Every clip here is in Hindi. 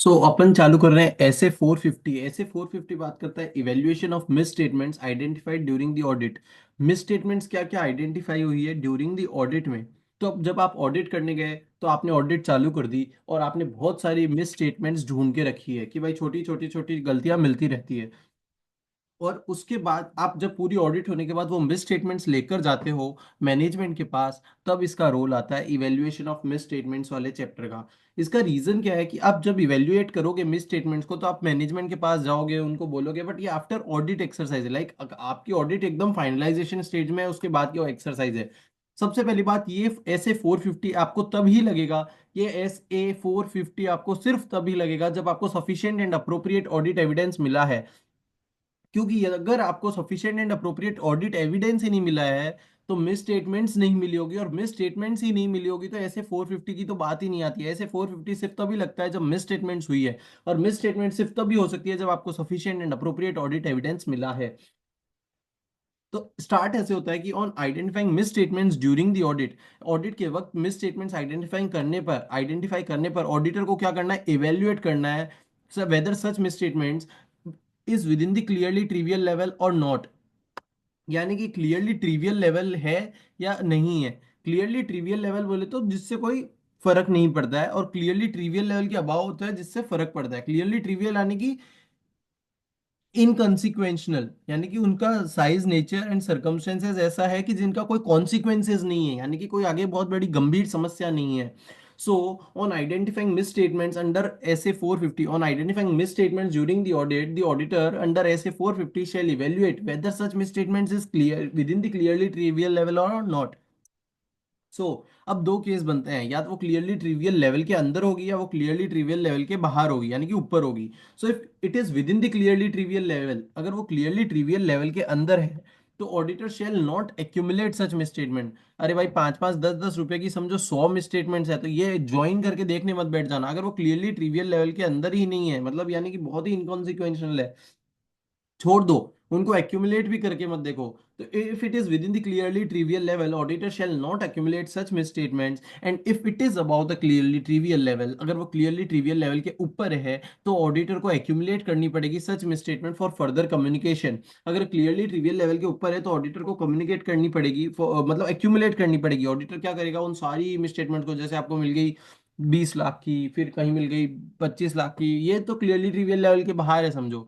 अपन चालू कर रहे हैं ऐसे 450 बात करता है evaluation of miss statements identified during the audit. Miss statements क्या क्या आइडेंटिफाई हुई है ड्यूरिंग द ऑडिट में। तो अब जब आप ऑडिट करने गए तो आपने ऑडिट चालू कर दी और आपने बहुत सारी मिस स्टेटमेंट्स ढूंढ के रखी है कि भाई छोटी छोटी छोटी गलतियां मिलती रहती है। और उसके बाद आप जब पूरी ऑडिट होने के बाद वो मिस स्टेटमेंट्स लेकर जाते हो मैनेजमेंट के पास, तब इसका रोल आता है इवेल्युएशन ऑफ मिस स्टेटमेंट्स वाले चैप्टर का। इसका रीजन क्या है कि आप जब इवेल्युएट करोगे मिस स्टेटमेंट्स को तो आप मैनेजमेंट के पास जाओगे, उनको बोलोगे, बट ये आफ्टर ऑडिट एक्सरसाइज है। लाइक आपकी ऑडिट एकदम फाइनलाइजेशन स्टेज में है, उसके बाद की एक्सरसाइज है। सबसे पहली बात, ये ऐसे 450 आपको तभी लगेगा, ये SA 450 आपको सिर्फ तभी लगेगा जब आपको sufficient and appropriate audit evidence मिला है। क्योंकि अगर आपको sufficient and appropriate audit evidence ही नहीं मिला है तो मिस स्टेटमेंट्स नहीं मिली होगी, और मिस स्टेटमेंट्स ही नहीं मिली होगी तो ऐसे 450 की तो बात ही नहीं आती है। ऐसे 450 सिर्फ तभी लगता है जब मिस स्टेटमेंट्स हुई है, और मिस स्टेटमेंट सिर्फ तभी हो सकती है जब आपको sufficient and appropriate audit evidence मिला है। तो स्टार्ट ऐसे होता है कि on identifying miss statements during the audit, audit के वक्त मिस स्टेटमेंट्स आइडेंटिफाई करने पर ऑडिटर को क्या करना है, इवेल्युएट करना है whether such misstatements is within the clearly trivial level or not. यानी कि क्लियरली ट्रिवियल लेवल है या नहीं है। क्लियरली ट्रिवियल लेवल बोले तो जिससे कोई फर्क नहीं पड़ता है, और क्लियरली ट्रिवियल लेवल के अभाव होता है जिससे फर्क पड़ता है। क्लियरली ट्रिवियल यानी कि इनकॉन्सिक्वेंशनल, यानी कि उनका साइज नेचर एंड सर्कमस्टेंसेस ऐसा है कि जिनका कोई कॉन्सिक्वेंसेस नहीं है, यानी कि कोई आगे बहुत बड़ी गंभीर समस्या नहीं है। So on identifying miss statements under SA 450, on identifying miss statements during the audit, the auditor under SA 450 shall evaluate whether such misstatements is clear within the clearly trivial level or not। अब दो केस बनते हैं, या तो वो क्लियरली ट्रिवियल लेवल के अंदर होगी या वो क्लियरली ट्रिवियल लेवल के बाहर होगी, यानी कि ऊपर होगी। If it is within the clearly trivial level, अगर वो क्लियरली ट्रिवियल लेवल के अंदर है तो auditor shall not accumulate such misstatement. अरे भाई 5 5 10 10 रुपए की समझो 100 मिसस्टेटमेंट्स है तो ये ज्वाइन करके देखने मत बैठ जाना। अगर वो क्लियरली ट्रिवियल लेवल के अंदर ही नहीं है, मतलब यानी कि बहुत ही इनकॉन्सिक्वेंशियल है, छोड़ दो, उनको एक्यूमुलेट भी करके मत देखो। तो if it is within the clearly trivial level auditor shall not accumulate such misstatements, and if it is about the clearly trivial level, अगर वो क्लियरली ट्रिवियल लेवल के ऊपर है तो ऑडिटर को एक्यूमुलेट करनी पड़ेगी सच मिसस्टेटमेंट फॉर फर्दर कम्युनिकेशन। अगर क्लियरली ट्रिवियल लेवल के ऊपर है तो ऑडिटर को कम्युनिकेट करनी पड़ेगी, मतलब एक्यूमुलेट करनी पड़ेगी। ऑडिटर क्या करेगा, उन सारी मिसस्टेटमेंट को, जैसे आपको मिल गई 20 लाख की, फिर कहीं मिल गई 25 लाख की, ये तो क्लियरली ट्रिवियल लेवल के बाहर है समझो।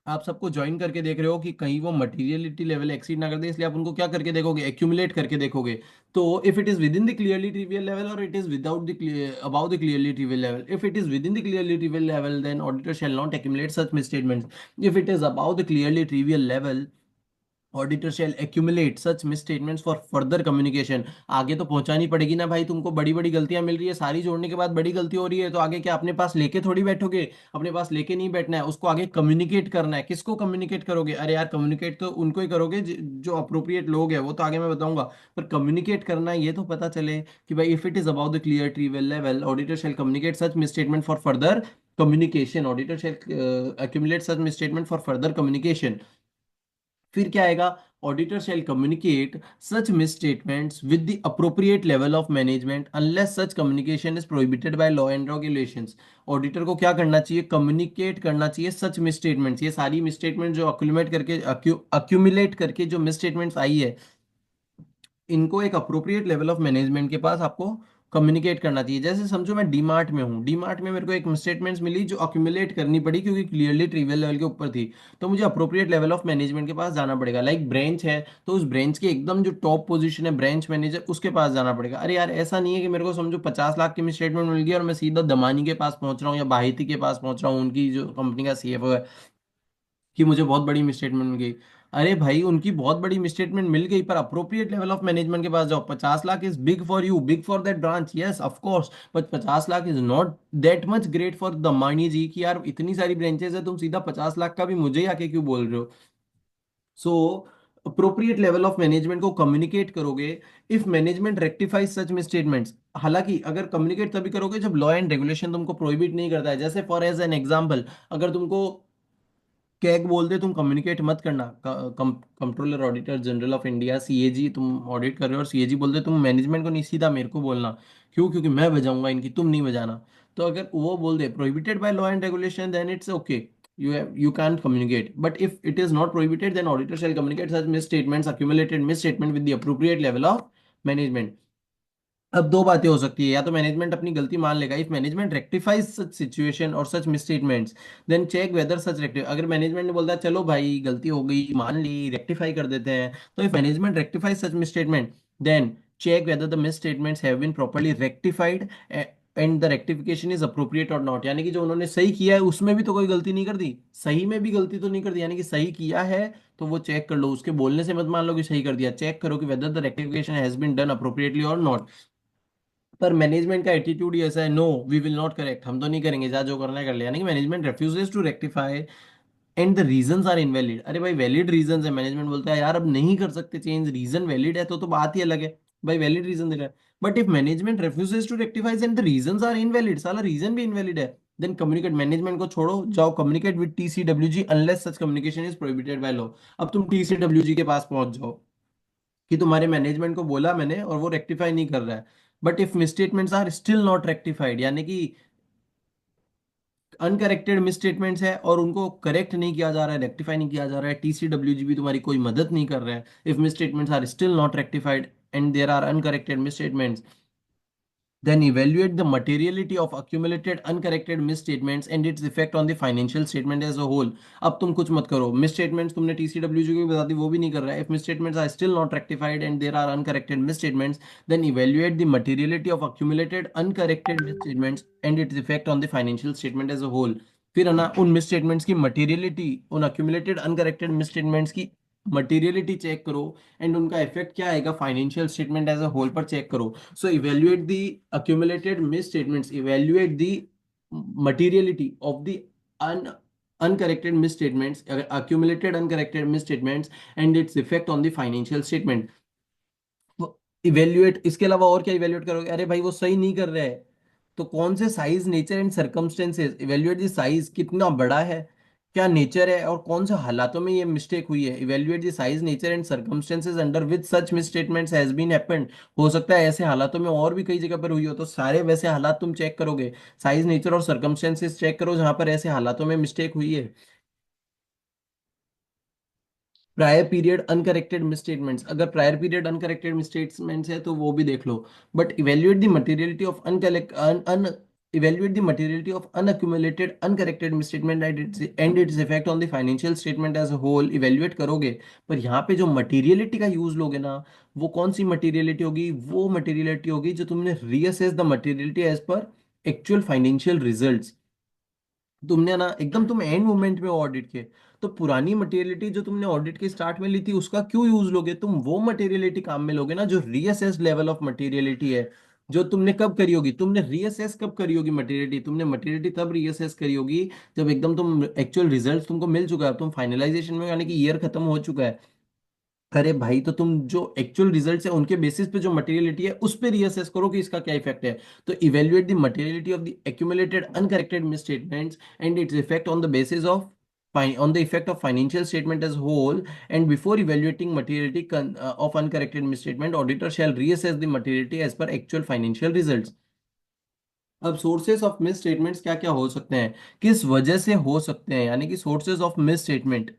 आप सबको ज्वाइन करके देख रहे हो कि कहीं वो मटेरियलिटी लेवल एक्सीड ना कर दे, इसलिए आप उनको क्या करके देखोगे, एक्यूमुलेट करके देखोगे। तो if it is within the clearly trivial level और it is without the about the clearly trivial level, if it is within the clearly trivial level then auditor shall not accumulate such misstatements. If it is about the clearly trivial level auditor shall accumulate such misstatements for further communication. आगे तो पहुंचानी पड़ेगी ना भाई, तुमको बड़ी बड़ी गलतियां मिल रही है, सारी जोड़ने के बाद बड़ी गलती हो रही है, तो आगे क्या अपने पास लेके थोड़ी बैठोगे। अपने पास लेके नहीं बैठना है, उसको आगे कम्युनिकेट करना है। किसको कम्युनिकेट करोगे, अरे यार कम्युनिकेट तो उनको ही करोगे जो अप्रोप्रिएट लोग हैं, वो तो आगे मैं बताऊंगा। पर कम्युनिकेट करना है ये तो पता चले कि भाई if it is about the clear trivial level auditor shall communicate such miss statement for further communication, auditor shall accumulate such misstatement for further communication। फिर क्या आएगा, auditor shall communicate such misstatements with the appropriate level of management unless such communication is prohibited by law and regulations. Auditor को क्या करना चाहिए, कम्युनिकेट करना चाहिए सच मिसस्टेटमेंट्स, ये सारी मिसस्टेटमेंट जो अक्यूमुलेट करके जो मिसस्टेटमेंट्स आई है, इनको एक अप्रोप्रिएट लेवल ऑफ मैनेजमेंट के पास आपको कम्युनिकेट करना चाहिए। जैसे समझो मैं डीमार्ट में हूँ, डीमार्ट में मेरे को एक स्टेटमेंट्स मिली जो अक्यूमुलेट करनी पड़ी क्योंकि क्लियरली ट्रिवियल लेवल के ऊपर थी, तो मुझे अप्रोप्रिएट लेवल ऑफ मैनेजमेंट के पास जाना पड़ेगा। लाइक ब्रांच है तो उस ब्रांच के एकदम जो टॉप पोजीशन है ब्रांच मैनेजर, उसके पास जाना पड़ेगा। अरे यार ऐसा नहीं है कि मेरे को समझो 50 लाख की स्टेटमेंट मिल गई और मैं सीधा दमानी के पास पहुंच रहा हूँ या बाहिती के पास पहुंच रहा हूँ, उनकी जो कंपनी का CFO है, कि मुझे बहुत बड़ी मिसस्टेटमेंट मिल गई। अरे भाई उनकी बहुत बड़ी मिसस्टेटमेंट मिल गई पर अप्रोप्रिएट लेवल ऑफ मैनेजमेंट के पास जाओ। 50 lakh is big for you, big for that branch, yes of course, but 50 lakh is not that much great for Damani ji कि यार इतनी सारी ब्रांचेस है, तुम सीधा 50 लाख का भी मुझे ही आके क्यों बोल रहे हो। सो अप्रोप्रिएट लेवल ऑफ मैनेजमेंट को कम्युनिकेट करोगे if management rectifies such misstatements. हालांकि अगर कम्युनिकेट तभी करोगे जब लॉ एंड रेगुलेशन तुमको प्रोहिबिट नहीं करता है। जैसे फॉर एज एन एग्जांपल, अगर तुमको कैग बोल दे तुम कम्युनिकेट मत करना, controller auditor general of India CAG, तुम ऑडिट कर रहे हो और CAG बोल दे तुम मैनेजमेंट को नहीं सीधा मेरे को बोलना, क्यों, क्योंकि मैं बजाऊंगा इनकी, तुम नहीं बजाना। तो अगर वो बोल दे prohibited by law and regulation, then it's okay, you can't communicate. But if it is not prohibited, then auditor shall communicate such misstatements, accumulated misstatement with the appropriate level of management. अब दो बातें हो सकती है, या तो मैनेजमेंट अपनी गलती मान लेगा, if management rectifies such situation और सच मिसस्टेटमेंट्स, देन चेक वेदर सच रेक्टिव, अगर मैनेजमेंट ने बोलता है चलो भाई गलती हो गई मान ली रेक्टिफाई कर देते हैं, तो if management rectifies such misstatement, then check whether the misstatements have been properly rectified and the rectification is appropriate or not, यानी कि जो उन्होंने सही किया है उसमें भी तो कोई गलती नहीं कर दी, सही में भी गलती तो नहीं कर दी, यानी कि सही किया है तो वो चेक कर लो, उसके बोलने से मत मान लो कि सही कर दिया, चेक करो कि whether the rectification has been done appropriately or not. पर मैनेजमेंट का एटीट्यूड ही ऐसा है, no we will not correct, हम तो नहीं करेंगे, जा जो करना है कर ले, यानी कि management refuses to rectify and the reasons are invalid. अरे भाई वैलिड रीजंस है, मैनेजमेंट बोलता है यार अब नहीं कर सकते चेंज, रीजन वैलिड है तो बात ही अलग है, भाई वैलिड रीजन दे रहा है। But if management refuses to rectify and the reasons are invalid, साला रीजन भी इनवैलिड है, देन कम्युनिकेट, मैनेजमेंट को छोड़ो, जाओ communicate with TCWG unless such communication is prohibited by law. अब तुम टीसीडब्ल्यूजी के पास पहुंच जाओ कि तुम्हारे मैनेजमेंट को बोला मैंने और वो रेक्टिफाई नहीं कर रहा है, but if misstatements are still not rectified, यानी कि अनकरेक्टेड मिसस्टेटमेंट्स है और उनको करेक्ट नहीं किया जा रहा है, रेक्टिफाई नहीं किया जा रहा है, टीसीडब्ल्यूजी भी तुम्हारी कोई मदद नहीं कर रहा है, if misstatements are still not rectified and there are uncorrected misstatements, then evaluate the materiality of accumulated uncorrected misstatements and its effect on the financial statement as a whole। अब तुम कुछ मत करो, misstatements तुमने TCWG को भी बता दी, वो भी नहीं कर रहा है, if misstatements are still not rectified and there are uncorrected misstatements, then evaluate the materiality of accumulated uncorrected misstatements and its effect on the financial statement as a whole। फिर है ना उन misstatements की materiality, उन accumulated uncorrected misstatements की मटीरियलिटी चेक करो एंड उनका इफेक्ट क्या आएगा financial statement as a whole पर चेक करो। So evaluate the accumulated misstatements, evaluate the materiality of the uncorrected misstatements, accumulated uncorrected misstatements and its effect on the financial statement। Evaluate, इसके अलावा और क्या इवेल्युएट करोगे, अरे भाई वो सही नहीं कर रहे हैं, तो कौन से size, nature and circumstances, evaluate the size कितना बड़ा है, क्या नेचर है और कौन से हालातों में ये मिस्टेक हुई है, evaluate the size nature and circumstances under which such misstatements has been happened. हो सकता है ऐसे हालातों में और भी कई जगह पर हुई हो, तो सारे वैसे हालात तुम चेक करोगे, साइज नेचर और सर्कमस्टेंसेस चेक करो जहां पर ऐसे हालातों में मिस्टेक हुई है। प्रायर पीरियड अनकरेक्टेड मिसस्टेटमेंट्स, अगर प्रायर पीरियड अनकरेक्टेड मिसस्टेटमेंट्स है तो वो भी देख लो। But evaluate the materiality of uncollect अन evaluate the materiality of unaccumulated uncorrected misstatement and its effect on the financial statement as a whole, evaluate करोगे। पर यहाँ पे जो मटेरियलिटी का यूज लोगे ना, वो कौन सी मटेरियलिटी होगी, वो मटेरियलिटी होगी जो तुमने reassess the materiality as per actual financial results. तुमने ना एकदम तुम एंड मोमेंट में ऑडिट के, तो पुरानी मटेरियलिटी जो तुमने ऑडिट के स्टार्ट में ली थी उसका क्यों यूज लोगे, तुम वो मटेरियलिटी काम में लोगे ना जो रीअसेस्ड लेवल ऑफ मटेरियलिटी है, जो तुमने कब करी होगी, तुमने रीअसेस कब करी होगी मटेरियलिटी, तुमने मटेरियलिटी तब रीअसेस करी होगी जब एकदम तुम एक्चुअल रिजल्ट तुमको मिल चुका है, तुम फाइनलाइजेशन में, यानी कि ईयर खत्म हो चुका है। अरे भाई तो तुम जो एक्चुअल रिजल्ट्स है उनके बेसिस पे जो मटेरियलिटी है उस पे रीअसेस करो कि इसका क्या इफेक्ट है। तो evaluate the materiality of the accumulated uncorrected misstatements and its effect on the basis of on the effect of financial statement as whole, and before evaluating materiality of uncorrected misstatement, auditor shall reassess the materiality as per actual financial results। अब सोर्सेस ऑफ मिस स्टेटमेंट्स क्या क्या हो सकते हैं, किस वजह से हो सकते हैं, यानी कि sources of misstatement,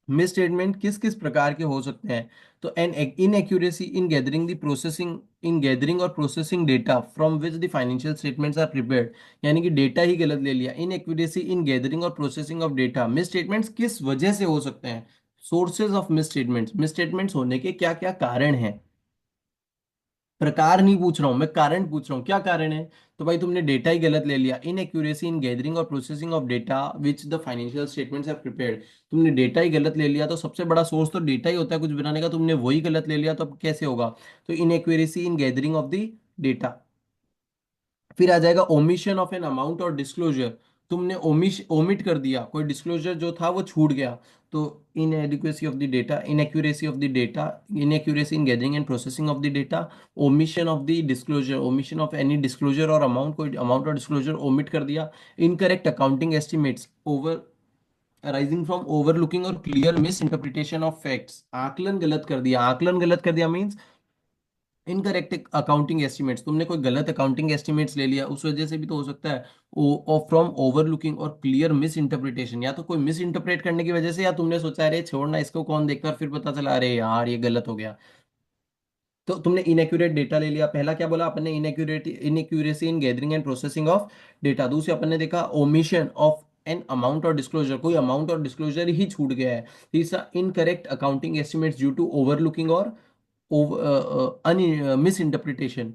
misstatement किस किस प्रकार के हो सकते हैं। तो an inaccuracy in gathering the processing, in gathering और processing data from which the financial statements are prepared, यानी कि डेटा ही गलत ले लिया, इनएक्यूरेसी इन गैदरिंग और processing of data. Misstatements किस वजह से हो सकते हैं, sources of misstatements, misstatements होने के क्या क्या कारण हैं। प्रकार नहीं पूछ रहा हूं मैं, कारण पूछ रहा हूँ क्या कारण है। तो भाई तुमने डेटा ही गलत ले लिया, इनएक्यूरेसी इन गैदरिंग और processing of data which the financial statements have prepared, तुमने डेटा ही गलत ले लिया, तो सबसे बड़ा सोर्स तो डेटा ही होता है कुछ बनाने का, तुमने वही गलत ले लिया तो अब कैसे होगा। तो inaccuracy in gathering of the data. फिर आ जाएगा ओमिशन ऑफ एन अमाउंट और डिस्क्लोजर, तुमने ओमिट कर दिया, कोई डिस्क्लोजर जो था वो छूट गया। तो inadequacy of the data, inaccuracy of the data, inaccuracy in gathering and processing of the data, omission of the disclosure, omission of any disclosure और अमाउंट, कोई अमाउंट और डिस्क्लोजर ओमिट कर दिया। Incorrect accounting estimates over arising from overlooking और clear misinterpretation of facts, आकलन गलत कर दिया, आकलन गलत कर दिया मीन्स इनकरेक्ट अकाउंटिंग एस्टिमेट्स, तुमने कोई गलत अकाउंटिंग एस्टिमेट्स ले लिया, उस वजह से भी तो हो सकता है। फ्रॉम ओवरलुकिंग और क्लियर मिस इंटरप्रिटेशन, या तो कोई मिस इंटरप्रेट करने की वजह से, या तुमने सोचा अरे छोड़ना इसको कौन देखता, और फिर पता चला अरे यार ये गलत हो गया। तो तुमने इनएक्यूरेट डेटा ले लिया, पहला क्या बोला अपने, inaccurate inaccuracy in gathering and processing of data. दूसरे अपन ने देखा ओमिशन ऑफ एन अमाउंट और डिस्क्लोजर, कोई अमाउंट और डिस्क्लोजर ही छूट गया है। तीसरा incorrect accounting estimates due to overlooking or misinterpretation.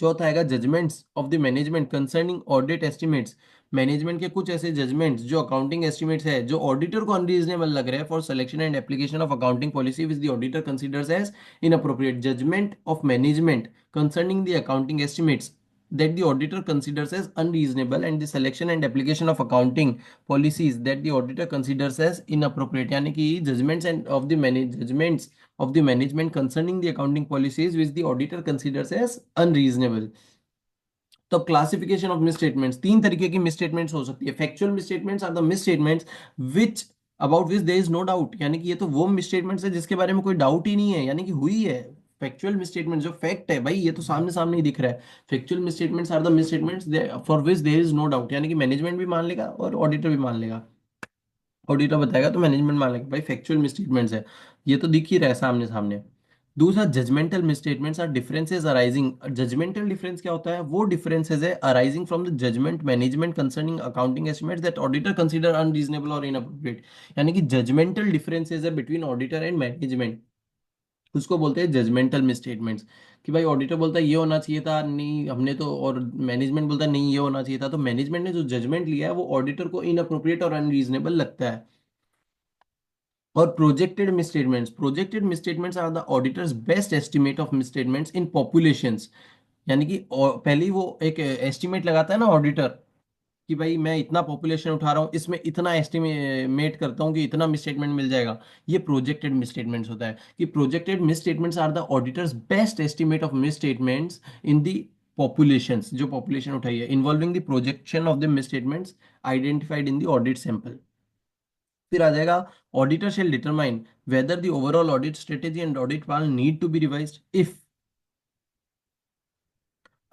चौथा आएगा judgements of the management concerning audit estimates, management के कुछ ऐसे जजमेंट्स जो अकाउंटिंग एस्टिमेट्स है जो ऑडिटर को अनरीजनेबल लग रहे हैं for selection and application of accounting policy which the auditor considers as inappropriate, judgment of management concerning the accounting estimates that the auditor considers as unreasonable, and the selection and application of accounting policies that the auditor considers as inappropriate, यानी कि judgments and of the judgments of the management concerning the accounting policies which the auditor considers as unreasonable। तो क्लासिफिकेशन ऑफ मिसस्टेटमेंट्स, तीन तरीके की मिसस्टेटमेंट्स हो सकती है। Factual misstatements are the misstatements which about which there is no doubt, यानी कि ये तो वो मिसस्टेटमेंट्स है जिसके बारे में कोई डाउट ही नहीं है, यानी कि हुई है। फैक्चुअल मिसस्टेटमेंट जो फैक्ट है भाई, ये तो सामने सामने ही दिख रहा है। Factual misstatements are the misstatements for which there is no doubt, यानी कि मैनेजमेंट भी मान लेगा और ऑडिटर भी मान लेगा। ऑडिटर बताएगा तो मैनेजमेंट मान लेगा भाई फैक्चुअल मिसस्टेटमेंट्स है, ये तो दिख ही रहा है सामने सामने। दूसरा judgemental misstatements are differences arising. Judgemental difference क्या होता है, वो डिफरेंसेस है arising from the judgement management concerning accounting estimates that auditor consider unreasonable or inappropriate, यानी कि जजमेंटल डिफरेंसेस है बिटवीन ऑडिटर एंड मैनेजमेंट, उसको बोलते हैं जजमेंटल मिसस्टेटमेंट्स। कि भाई ऑडिटर बोलता है ये होना चाहिए था, नहीं हमने तो, और मैनेजमेंट बोलता है नहीं ये होना चाहिए था, तो मैनेजमेंट ने जो जजमेंट लिया है वो ऑडिटर को इनअप्रोप्रिएट और अनरीजनेबल लगता है। और projected misstatements are the auditor's best estimate of misstatements in populations, यानी कि पहले ही वो एक एस्टिमेट लगाता है ना ऑडिटर, कि भाई मैं इतना पॉपुलेशन उठा रहा हूँ, इसमें इतना एस्टिमेट करता हूँ कि इतना मिसस्टेटमेंट मिल जाएगा। ये प्रोजेक्टेड मिसस्टेटमेंट्स होता है, कि projected misstatements are the auditor's best estimate of misstatements in the populations, जो पॉपुलेशन उठाई है, involving the projection of the misstatements identified in the audit sample. फिर आ जाएगा auditor shall determine whether the overall audit strategy and audit plan need to be revised if,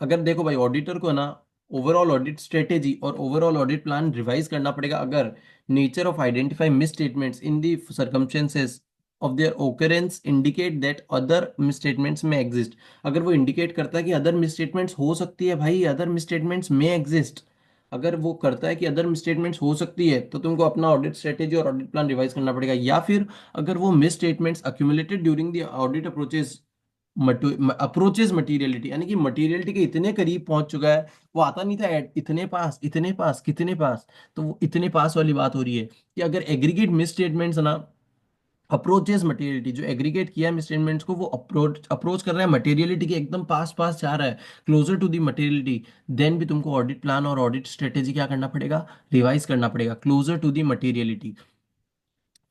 अगर देखो भाई ऑडिटर को ना ओवरऑल ऑडिट स्ट्रेटेजी और ओवरऑल ऑडिट प्लान रिवाइज करना पड़ेगा अगर nature of identify miss statements in the circumstances of their occurrence indicate that other misstatements में एग्जिस्ट। अगर वो इंडिकेट करता है कि अदर मिसस्टेटमेंट्स हो सकती है, भाई अदर मिसस्टेटमेंट्स में एग्जिस्ट, अगर वो करता है कि अदर मिसस्टेटमेंट्स हो सकती है, तो तुमको अपना ऑडिट स्ट्रेटेजी और ऑडिट प्लान रिवाइज करना पड़ेगा। या फिर अगर वो miss statements accumulated during the audit approaches materiality, यानी कि मटीरियलिटी के इतने करीब पहुंच चुका है, वो आता नहीं था इतने पास इतने पास कितने पास, तो वो इतने पास वाली बात हो रही है। कि अगर एग्रीगेट मिस स्टेटमेंट्स ना अप्रोचेज मटेरियलिटी, जो एग्रीगेट किया है मिस स्टेटमेंट्स को, वो अप्रोच कर रहा है मटेरियलिटी के एकदम पास पास जा रहा है, closer to the materiality, then भी तुमको ऑडिट प्लान और ऑडिट स्ट्रेटेजी क्या करना पड़ेगा, रिवाइज करना पड़ेगा क्लोजर टू दी मटेरियलिटी।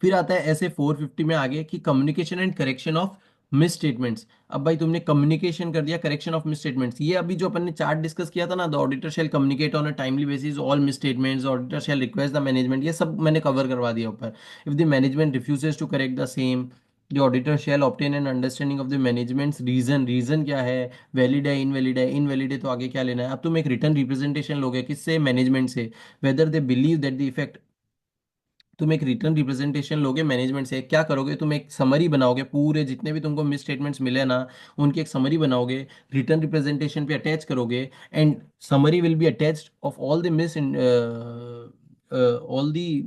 फिर आता है ऐसे 450 में आगे कि communication and correction of miss statements. अब भाई तुमने कम्युनिकेशन कर दिया, करेक्शन ऑफ मिस स्टेटमेंट्स, ये अभी जो अपन ने चार्ट डिस्कस किया था ना, the auditor shall communicate on a timely basis all misstatements, auditor shall request the management, ये सब मैंने कवर करवा दिया ऊपर। If the management refuses to correct the same, the auditor shall obtain an understanding of the management's reason, reason क्या है, वैलिड है इनवैलिड है, इनवैलिड है तो आगे क्या लेना है। अब तुम एक रिटर्न रिप्रेजेंटेशन लोगे किससे, मैनेजमेंट से, whether they believe that the effect, तुम एक रिटर्न रिप्रेजेंटेशन लोगे मैनेजमेंट से, क्या करोगे तुम, एक समरी बनाओगे पूरे जितने भी तुमको मिस स्टेटमेंट्स मिले ना, उनकी एक समरी बनाओगे, रिटर्न रिप्रेजेंटेशन पे अटैच करोगे, and summary will be attached of all the all the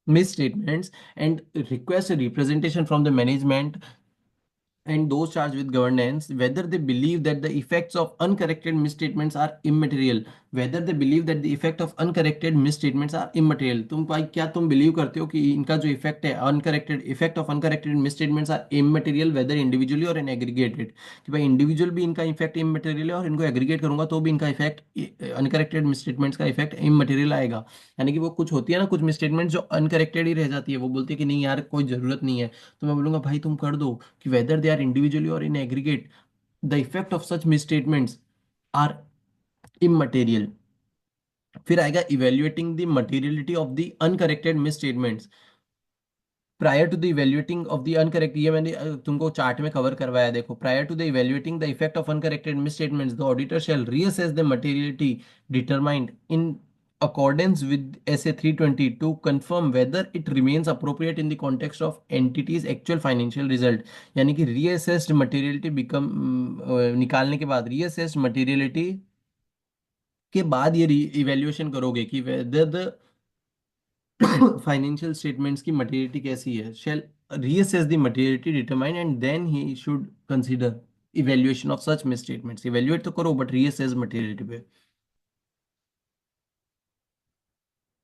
misstatements, and request a representation from the management and those charged with governance whether they believe that the effects of uncorrected misstatements are immaterial, whether they believe that the effect of uncorrected misstatements are immaterial। तुम भाई क्या तुम बिलीव करते हो कि इनका जो इफेक्ट है uncorrected, effect of uncorrected misstatements are immaterial whether individually or in aggregated, कि भाई इंडिविजुअल भी इनका इफेक्ट इमटेरियल है और इनको एग्रीगेट करूंगा तो भी इनका इफेक्ट अनकरेक्टेड मिसस्टेटमेंट्स का इफेक्ट इमटेरियल आएगा। यानी कि वो कुछ होती है ना कुछ मिसस्टेटमेंट जो अनकरेक्टेड ही रह जाती है, वो बोलती है कि नहीं यार कोई जरूरत नहीं है, तो मैं बोलूंगा भाई तुम कर दो, कि whether they are individually or in aggregate, the effect of such misstatements are immaterial। फिर आएगा evaluating the materiality of the uncorrected misstatements। Prior to the evaluating of the uncorrect, ये मैंने तुमको चार्ट में कवर करवाया, देखो, prior to the evaluating the effect of uncorrected misstatements the auditor shall reassess the materiality determined in accordance with SA 320 to confirm whether it remains appropriate in the context of entity's actual financial result। यानी कि reassessed materiality become निकालने के बाद, reassessed materiality के बाद ये इवेल्युएशन करोगे कि whether the फाइनेंशियल स्टेटमेंट्स की मटेरियलिटी कैसी है, shall reassess the materiality determine and then he should consider evaluation of such misstatements. Evaluate तो करो बट रीअसेस मटेरियलिटी पे।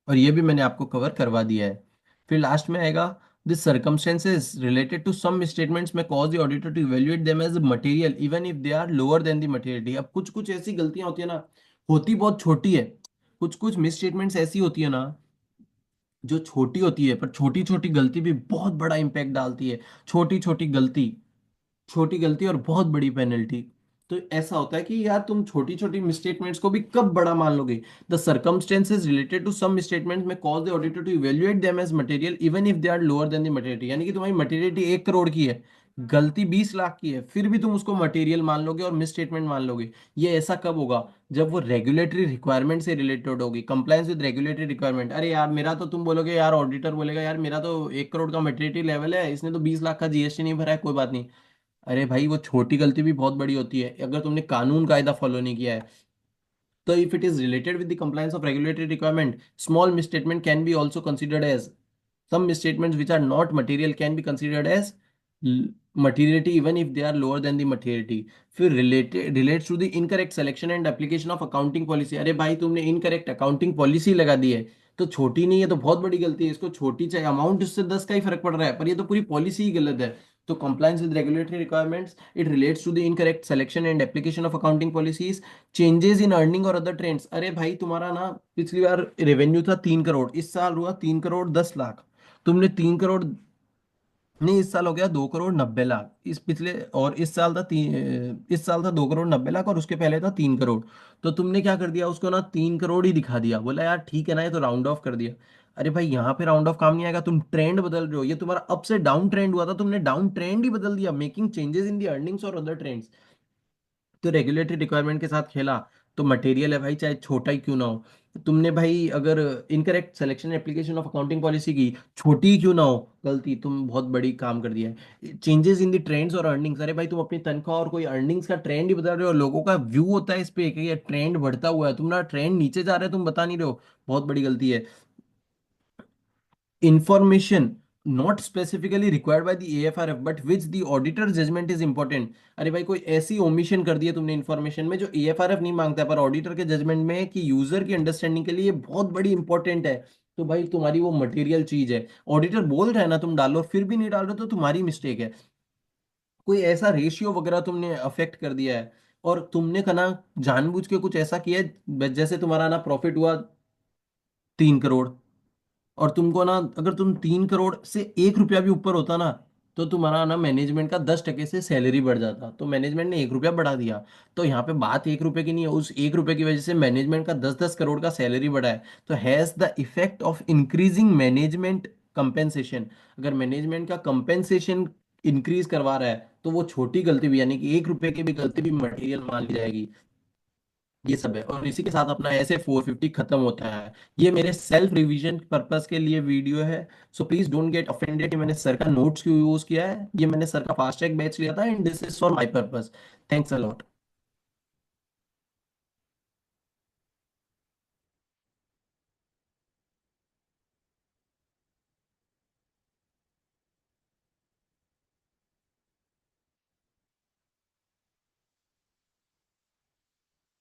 और ये भी मैंने आपको कवर करवा दिया है। फिर लास्ट में आएगा, this circumstances related to some statements may cause the auditor to evaluate them as material even if they are lower than the materiality. अब कुछ कुछ ऐसी गलतियां होती है ना, होती बहुत छोटी है, कुछ कुछ मिस स्टेटमेंट्स ऐसी होती है ना जो छोटी होती है, पर छोटी छोटी गलती भी बहुत बड़ा इंपैक्ट डालती है। छोटी छोटी गलती, छोटी गलती और बहुत बड़ी पेनल्टी। तो ऐसा होता है कि यार तुम छोटी छोटी मिसस्टेटमेंट्स को भी कब बड़ा मान लोगे। The circumstances related to some misstatements may cause the auditor to evaluate them as material even if they are lower than the materiality. यानी कि तुम्हारी मटेरियलिटी 1 करोड़ की है, गलती 20 लाख की है, फिर भी तुम उसको मटेरियल मान लोगे और मिस स्टेटमेंट मान लोगे। ये ऐसा कब होगा, जब वो रेगुलेटरी रिक्वायरमेंट से रिलेटेड होगी, कंप्लायंस विद रेगुलेटरी रिक्वायरमेंट। अरे यार मेरा तो, तुम बोलोगे यार, ऑडिटर बोलेगा यार मेरा तो 1 करोड़ का मटेरियलिटी लेवल है, इसने तो 20 लाख का जीएसटी नहीं भरा है, कोई बात नहीं। अरे भाई वो छोटी गलती भी बहुत बड़ी होती है अगर तुमने कानून कायदा फॉलो नहीं किया है। तो if it is related with the compliance of regulatory requirement, small misstatement can be also considered as, some misstatements which are not material can be considered as materiality even if they are lower than the materiality। फिर relates to the incorrect selection and application of accounting policy। अरे भाई तुमने incorrect accounting policy लगा दी है, तो छोटी नहीं है, तो बहुत बड़ी गलती है। इसको छोटी चाहे अमाउंट उससे 10 का ही फर्क पड़ रहा है, पर ये तो पूरी पॉलिसी ही गलत है। तो compliance with regulatory requirements, it relates to the incorrect selection and application of accounting policies, changes in earning और other trends। अरे भाई तुम्हारा ना पिछली बार रेवेन्यू था 3 करोड़, इस साल हुआ 3 करोड़ 10 लाख, तुमने 3 करोड़, नहीं इस साल हो गया 2 करोड़ 90 लाख, इस पिछले, और इस साल था इस साल था 2 करोड़ 90 लाख और उसके पहले था 3 करोड़। तो तुमने क्या कर दिया, उसको ना 3 करोड़ ही दिखा दिया, बोला यार ठीक है ना, ये तो राउंड ऑफ कर दिया। अरे भाई यहाँ पे राउंड ऑफ काम नहीं आएगा, तुम ट्रेंड बदल रहे हो, ये तुम्हारा अप से डाउन ट्रेंड हुआ था, तुमने डाउन ट्रेंड ही बदल दिया, making changes in the earnings और अदर ट्रेंड्स। तो रेगुलेटरी रिक्वायरमेंट के साथ खेला, तो मटेरियल है भाई चाहे छोटा ही क्यों ना हो। तुमने भाई अगर incorrect selection application of accounting policy की, छोटी ही क्यों ना हो गलती, तुम बहुत बड़ी काम कर दिया है। चेंजेस इन द ट्रेंड्स और अर्निंग्स, अरे भाई तुम अपनी तनख्वाह और कोई अर्निंग्स का ट्रेंड ही बता रहे हो, लोगों का व्यू होता है इस पे कि ये ट्रेंड बढ़ता हुआ है, तुम्हारा ट्रेंड नीचे जा रहा है, तुम बता नहीं रहे हो, बहुत बड़ी गलती है। information not specifically required by the AFRF but which the auditor's judgment is important। अरे भाई कोई ऐसी ओमिशन कर दी है तुमने इन्फॉर्मेशन में जो AFRF नहीं मांगता है, पर ऑडिटर के जजमेंट में कि यूजर की अंडरस्टैंडिंग के लिए बहुत बड़ी इंपॉर्टेंट है, तो भाई तुम्हारी वो मटेरियल चीज है। ऑडिटर बोल रहा है ना तुम डालो, फिर भी नहीं डाल रहे तो तुम्हारी मिस्टेक है। कोई ऐसा रेशियो वगैरह तुमने अफेक्ट कर दिया है, और तुमने कहा जानबूझ के कुछ ऐसा किया है, जैसे तुम्हारा ना प्रॉफिट हुआ 3 करोड़, और तुमको ना, अगर तुम 3 करोड़ से 1 रुपया भी ऊपर होता ना, तो तुम्हारा ना मैनेजमेंट का 10% से सैलरी बढ़ जाता, तो मैनेजमेंट ने 1 रुपया बढ़ा दिया। तो यहाँ पे बात 1 रुपए की नहीं है, उस 1 रुपए की वजह से मैनेजमेंट का 10-10 करोड़ का सैलरी बढ़ा है। तो has the effect of increasing management compensation. अगर मैनेजमेंट का कंपेंसेशन इंक्रीज करवा रहा है, तो वो छोटी गलती भी, यानी कि 1 रुपए की भी गलती भी मटेरियल मान ली जाएगी। ये सब है, और इसी के साथ अपना ऐसे 450 खत्म होता है। ये मेरे सेल्फ रिवीजन पर्पस के लिए वीडियो है, so please don't get offended कि मैंने सर का नोट्स क्यों यूज किया है, ये मैंने सर का फास्ट ट्रैक बैच लिया था and this is for my purpose. Thanks a lot.